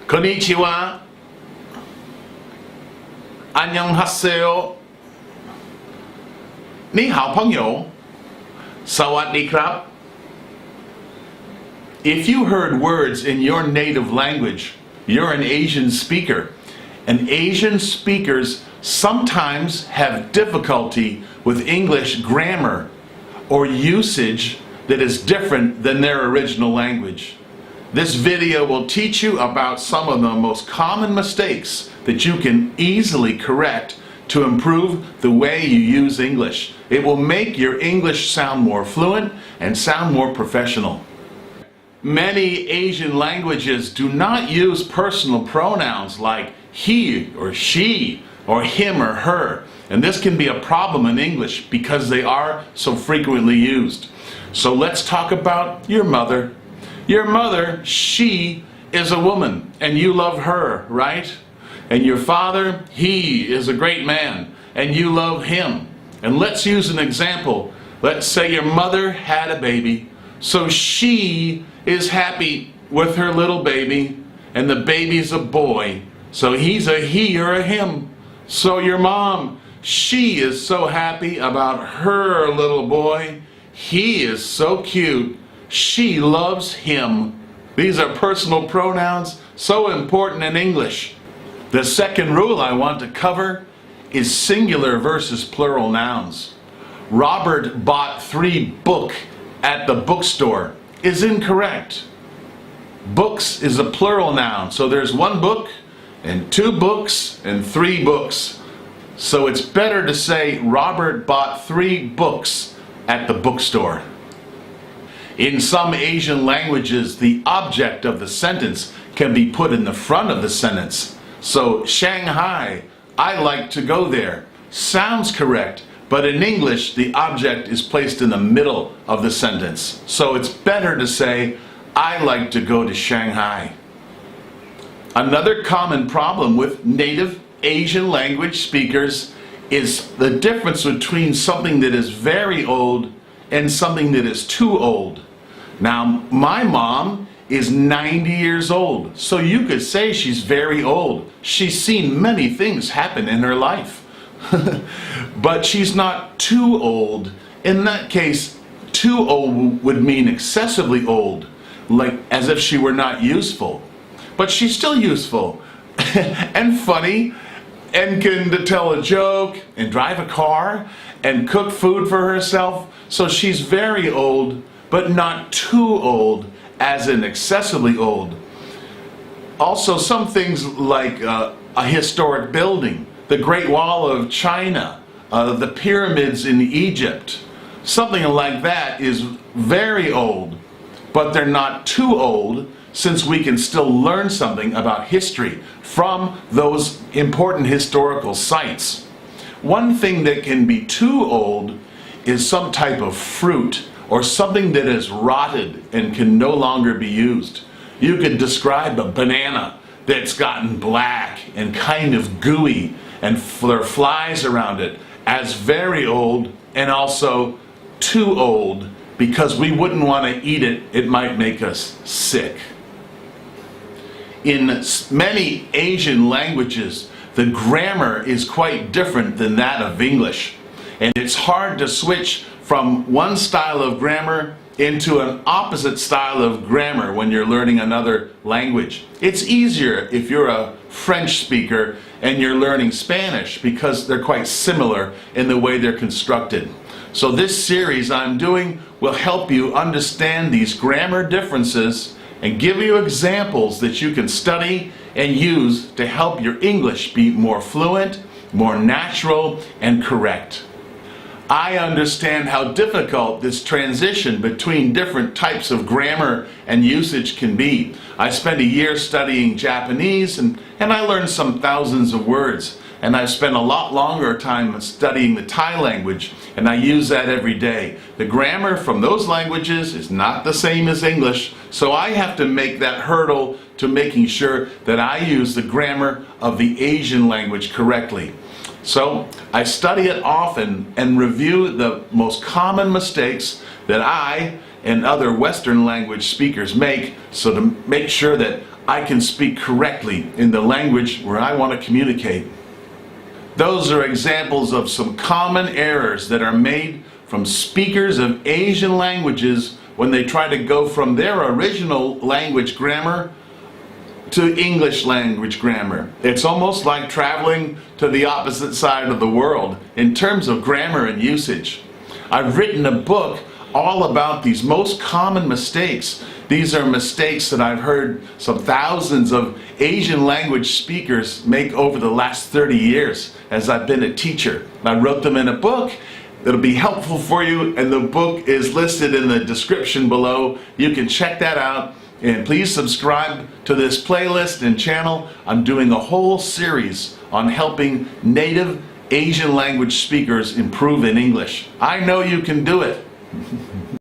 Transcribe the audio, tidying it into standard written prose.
Konnichiwa. 안녕하세요. 你好朋友. Sawadee krap. If you heard words in your native language, you're an Asian speaker. And Asian speakers sometimes have difficulty with English grammar or usage that is different than their original language. This video will teach you about some of the most common mistakes that you can easily correct to improve the way you use English. It will make your English sound more fluent and sound more professional. Many Asian languages do not use personal pronouns like he or she or him or her. And this can be a problem in English because they are so frequently used. So let's talk about your mother. Your mother, she is a woman and you love her, right? And your father, he is a great man and you love him. And let's use an example. Let's say your mother had a baby. So she is happy with her little baby, and the baby's a boy. So he's a he or a him. So your mom, she is so happy about her little boy. He is so cute. She loves him. These are personal pronouns, so important in English. The second rule I want to cover is singular versus plural nouns. Robert bought 3 books at the bookstore is incorrect. Books is a plural noun, so there's 1 book and 2 books and 3 books. So it's better to say Robert bought 3 books at the bookstore. In some Asian languages, the object of the sentence can be put in the front of the sentence. So Shanghai, I like to go there, sounds correct, but in English, the object is placed in the middle of the sentence. So it's better to say, I like to go to Shanghai. Another common problem with native Asian language speakers is the difference between something that is very old and something that is too old. Now, my mom is 90 years old, so you could say she's very old. She's seen many things happen in her life. But she's not too old. In that case, too old would mean excessively old, like as if she were not useful. But she's still useful and funny and can tell a joke and drive a car and cook food for herself. So she's very old, but not too old, as in excessively old. Also, some things like a historic building, the Great Wall of China, the pyramids in Egypt, something like that is very old, but they're not too old, since we can still learn something about history from those important historical sites. One thing that can be too old is some type of fruit or something that is rotted and can no longer be used. You could describe a banana that's gotten black and kind of gooey and there are flies around it as very old and also too old, because we wouldn't want to eat it. It might make us sick. In many Asian languages, the grammar is quite different than that of English. And it's hard to switch from one style of grammar into an opposite style of grammar when you're learning another language. It's easier if you're a French speaker and you're learning Spanish, because they're quite similar in the way they're constructed. So this series I'm doing will help you understand these grammar differences and give you examples that you can study and use to help your English be more fluent, more natural, and correct. I understand how difficult this transition between different types of grammar and usage can be. I spent a year studying Japanese and I learned some thousands of words. And I've spent a lot longer time studying the Thai language, and I use that every day. The grammar from those languages is not the same as English, so I have to make that hurdle to making sure that I use the grammar of the Asian language correctly. So I study it often and review the most common mistakes that I and other Western language speakers make, so to make sure that I can speak correctly in the language where I want to communicate. Those are examples of some common errors that are made from speakers of Asian languages when they try to go from their original language grammar to English language grammar. It's almost like traveling to the opposite side of the world in terms of grammar and usage. I've written a book all about these most common mistakes. These are mistakes that I've heard some thousands of Asian language speakers make over the last 30 years as I've been a teacher. I wrote them in a book. It'll be helpful for you, and the book is listed in the description below. You can check that out, and please subscribe to this playlist and channel. I'm doing a whole series on helping native Asian language speakers improve in English. I know you can do it.